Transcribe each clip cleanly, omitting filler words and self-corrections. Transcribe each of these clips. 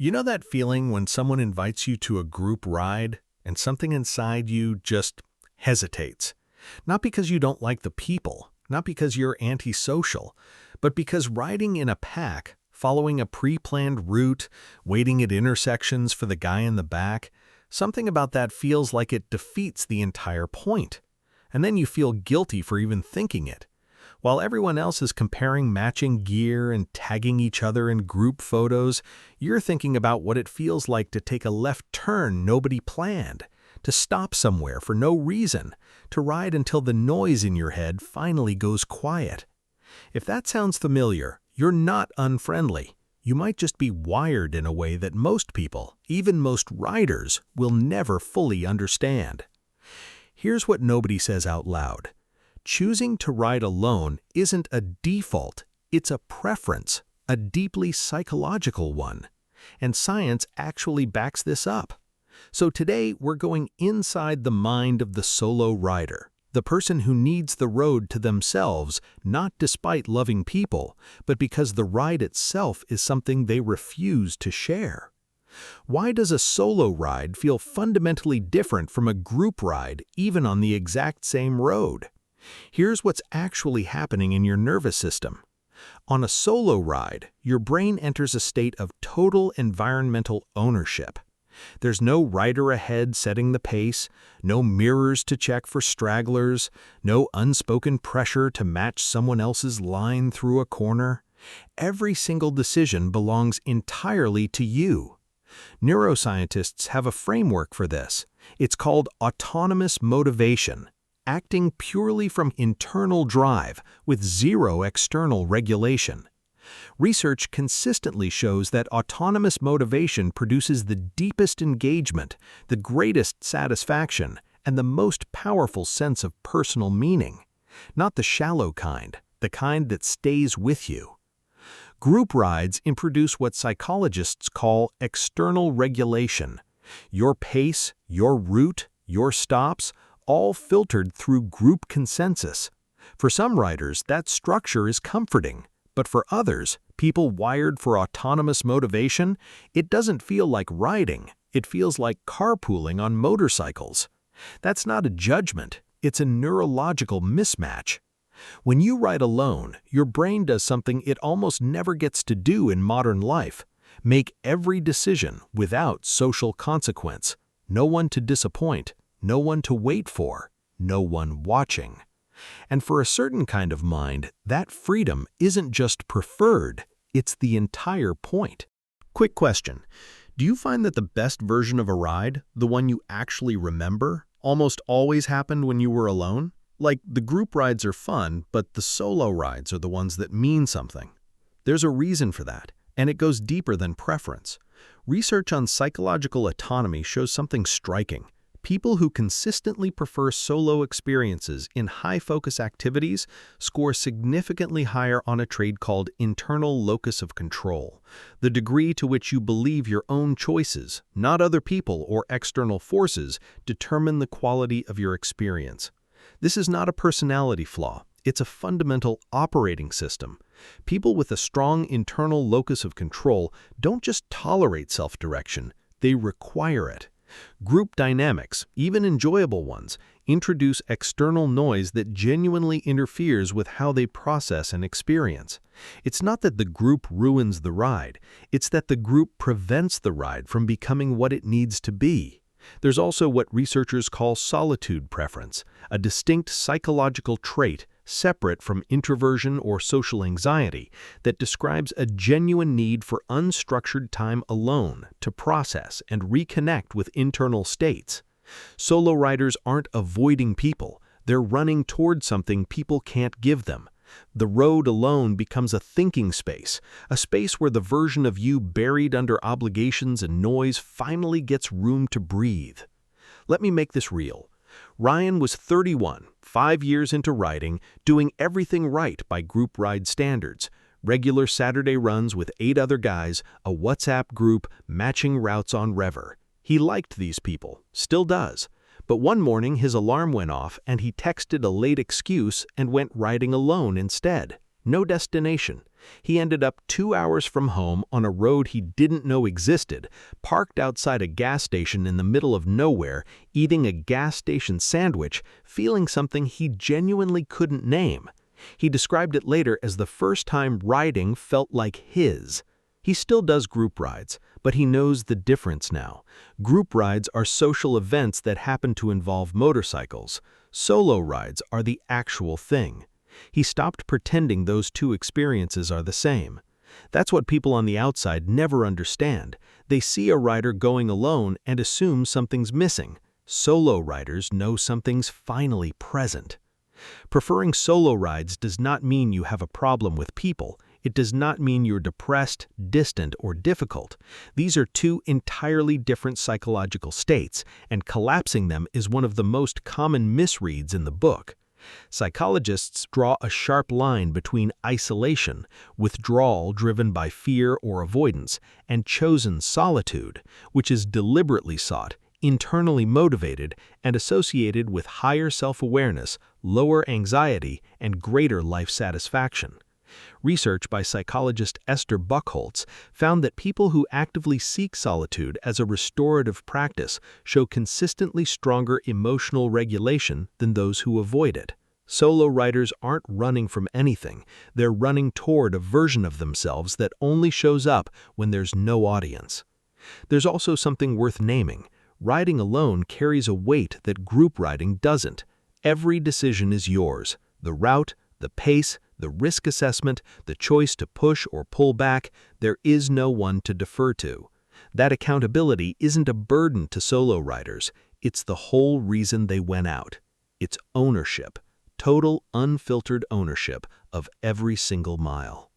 You know that feeling when someone invites you to a group ride and something inside you just hesitates? Not because you don't like the people, not because you're antisocial, but because riding in a pack, following a pre-planned route, waiting at intersections for the guy in the back, something about that feels like it defeats the entire point. And then you feel guilty for even thinking it. While everyone else is comparing matching gear and tagging each other in group photos, you're thinking about what it feels like to take a left turn nobody planned, to stop somewhere for no reason, to ride until the noise in your head finally goes quiet. If that sounds familiar, you're not unfriendly. You might just be wired in a way that most people, even most riders, will never fully understand. Here's what nobody says out loud. Choosing to ride alone isn't a default, it's a preference, a deeply psychological one. And science actually backs this up. So today we're going inside the mind of the solo rider, the person who needs the road to themselves, not despite loving people, but because the ride itself is something they refuse to share. Why does a solo ride feel fundamentally different from a group ride, even on the exact same road? Here's what's actually happening in your nervous system. On a solo ride, your brain enters a state of total environmental ownership. There's no rider ahead setting the pace, no mirrors to check for stragglers, no unspoken pressure to match someone else's line through a corner. Every single decision belongs entirely to you. Neuroscientists have a framework for this. It's called autonomous motivation. Acting purely from internal drive with zero external regulation. Research consistently shows that autonomous motivation produces the deepest engagement, the greatest satisfaction, and the most powerful sense of personal meaning. Not the shallow kind, the kind that stays with you. Group rides introduce what psychologists call external regulation. Your pace, your route, your stops, all filtered through group consensus. For some riders, that structure is comforting, but for others, people wired for autonomous motivation, it doesn't feel like riding, it feels like carpooling on motorcycles. That's not a judgment, it's a neurological mismatch. When you ride alone, your brain does something it almost never gets to do in modern life. Make every decision without social consequence. No one to disappoint. No one to wait for, no one watching. And for a certain kind of mind, that freedom isn't just preferred, it's the entire point. Quick question. Do you find that the best version of a ride, the one you actually remember, almost always happened when you were alone? Like, the group rides are fun, but the solo rides are the ones that mean something. There's a reason for that, and it goes deeper than preference. Research on psychological autonomy shows something striking. People who consistently prefer solo experiences in high-focus activities score significantly higher on a trait called internal locus of control, the degree to which you believe your own choices, not other people or external forces, determine the quality of your experience. This is not a personality flaw. It's a fundamental operating system. People with a strong internal locus of control don't just tolerate self-direction, they require it. Group dynamics, even enjoyable ones, introduce external noise that genuinely interferes with how they process and experience. It's not that the group ruins the ride, it's that the group prevents the ride from becoming what it needs to be. There's also what researchers call solitude preference, a distinct psychological trait separate from introversion or social anxiety that describes a genuine need for unstructured time alone to process and reconnect with internal states. Solo riders aren't avoiding people, they're running toward something people can't give them. The road alone becomes a thinking space, a space where the version of you buried under obligations and noise finally gets room to breathe. Let me make this real. Ryan was 31, 5 years into riding, doing everything right by group ride standards. Regular Saturday runs with 8 other guys, a WhatsApp group, matching routes on Rever. He liked these people, still does. But one morning his alarm went off and he texted a late excuse and went riding alone instead. no destination. He ended up 2 hours from home on a road he didn't know existed, parked outside a gas station in the middle of nowhere, eating a gas station sandwich, feeling something he genuinely couldn't name. He described it later as the first time riding felt like his. He still does group rides, but he knows the difference now. Group rides are social events that happen to involve motorcycles. Solo rides are the actual thing. He stopped pretending those two experiences are the same. That's what people on the outside never understand. They see a rider going alone and assume something's missing. Solo riders know something's finally present. Preferring solo rides does not mean you have a problem with people. It does not mean you're depressed, distant, or difficult. These are two entirely different psychological states, and collapsing them is one of the most common misreads in the book. Psychologists draw a sharp line between isolation, withdrawal driven by fear or avoidance, and chosen solitude, which is deliberately sought, internally motivated, and associated with higher self-awareness, lower anxiety, and greater life satisfaction. Research by psychologist Esther Buchholz found that people who actively seek solitude as a restorative practice show consistently stronger emotional regulation than those who avoid it. Solo riders aren't running from anything, they're running toward a version of themselves that only shows up when there's no audience. There's also something worth naming. Riding alone carries a weight that group riding doesn't. Every decision is yours. The route, the pace, the risk assessment, the choice to push or pull back, there is no one to defer to. That accountability isn't a burden to solo riders. It's the whole reason they went out. It's ownership. Total, unfiltered ownership of every single mile.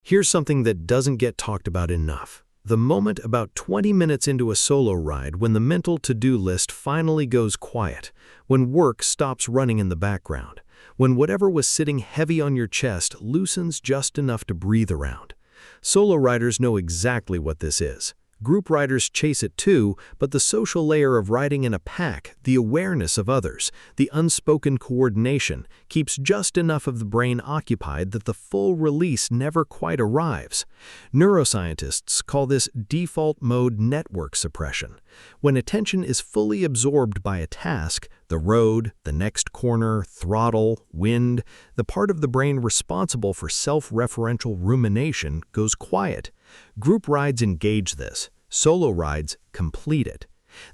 Here's something that doesn't get talked about enough. The moment about 20 minutes into a solo ride when the mental to-do list finally goes quiet, when work stops running in the background, when whatever was sitting heavy on your chest loosens just enough to breathe around. Solo riders know exactly what this is. Group riders chase it too, but the social layer of riding in a pack, the awareness of others, the unspoken coordination, keeps just enough of the brain occupied that the full release never quite arrives. Neuroscientists call this default mode network suppression. When attention is fully absorbed by a task, the road, the next corner, throttle, wind, the part of the brain responsible for self-referential rumination goes quiet. Group rides engage this. Solo rides complete it.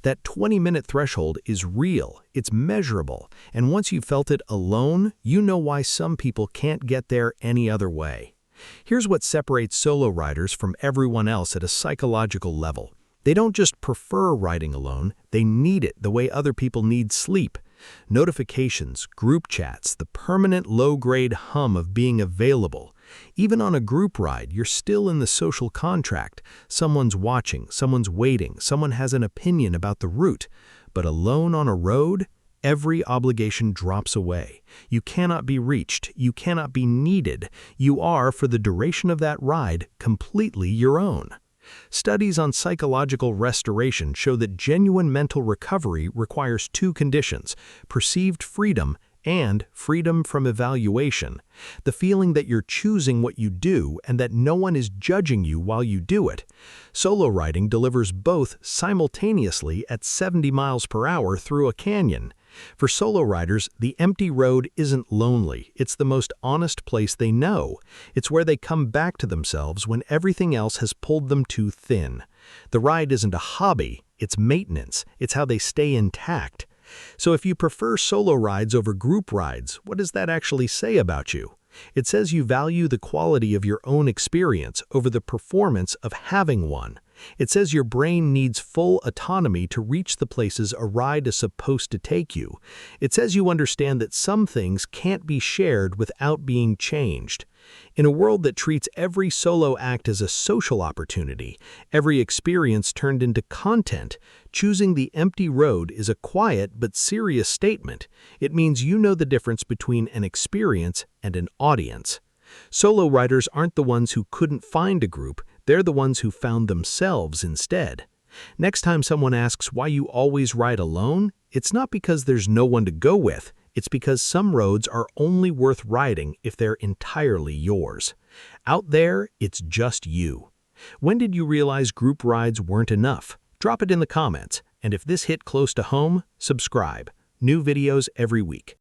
That 20-minute threshold is real, it's measurable, and once you've felt it alone, you know why some people can't get there any other way. Here's what separates solo riders from everyone else at a psychological level. They don't just prefer riding alone, they need it the way other people need sleep. Notifications, group chats, the permanent low-grade hum of being available. Even on a group ride, you're still in the social contract. Someone's watching, someone's waiting, someone has an opinion about the route. But alone on a road, every obligation drops away. You cannot be reached, you cannot be needed. You are, for the duration of that ride, completely your own. Studies on psychological restoration show that genuine mental recovery requires two conditions: perceived freedom and freedom from evaluation. The feeling that you're choosing what you do and that no one is judging you while you do it. Solo riding delivers both simultaneously at 70 miles per hour through a canyon. For solo riders, the empty road isn't lonely. It's the most honest place they know. It's where they come back to themselves when everything else has pulled them too thin. The ride isn't a hobby, it's maintenance. It's how they stay intact. So if you prefer solo rides over group rides, what does that actually say about you? It says you value the quality of your own experience over the performance of having one. It says your brain needs full autonomy to reach the places a ride is supposed to take you. It says you understand that some things can't be shared without being changed. In a world that treats every solo act as a social opportunity, every experience turned into content, choosing the empty road is a quiet but serious statement. It means you know the difference between an experience and an audience. Solo riders aren't the ones who couldn't find a group, they're the ones who found themselves instead. Next time someone asks why you always ride alone, it's not because there's no one to go with, It's because some roads are only worth riding if they're entirely yours. Out there, it's just you. When did you realize group rides weren't enough? Drop it in the comments, and if this hit close to home, subscribe. New videos every week.